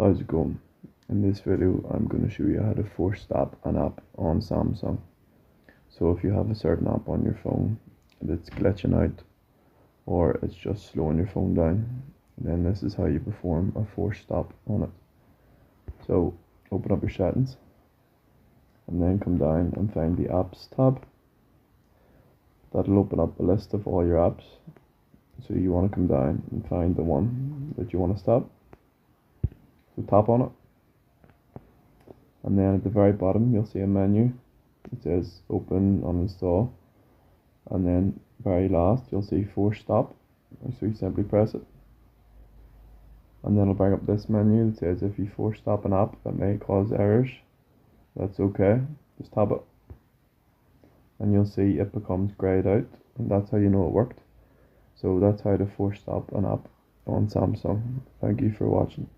How's it going? In this video I'm going to show you how to force stop an app on Samsung. So if you have a certain app on your phone that's glitching out or it's just slowing your phone down, then this is how you perform a force stop on it. So open up your settings and then come down and find the apps tab. That'll open up a list of all your apps. So you want to come down and find the one that you want to stop. So tap on it. And then at the very bottom you'll see a menu. It says open, uninstall, and then very last you'll see force stop. So you simply press it, and then it'll bring up this menu that says if you force stop an app that may cause errors, that's okay, just tap it and you'll see it becomes grayed out, and that's how you know it worked. So that's how to force stop an app on Samsung. Thank you for watching.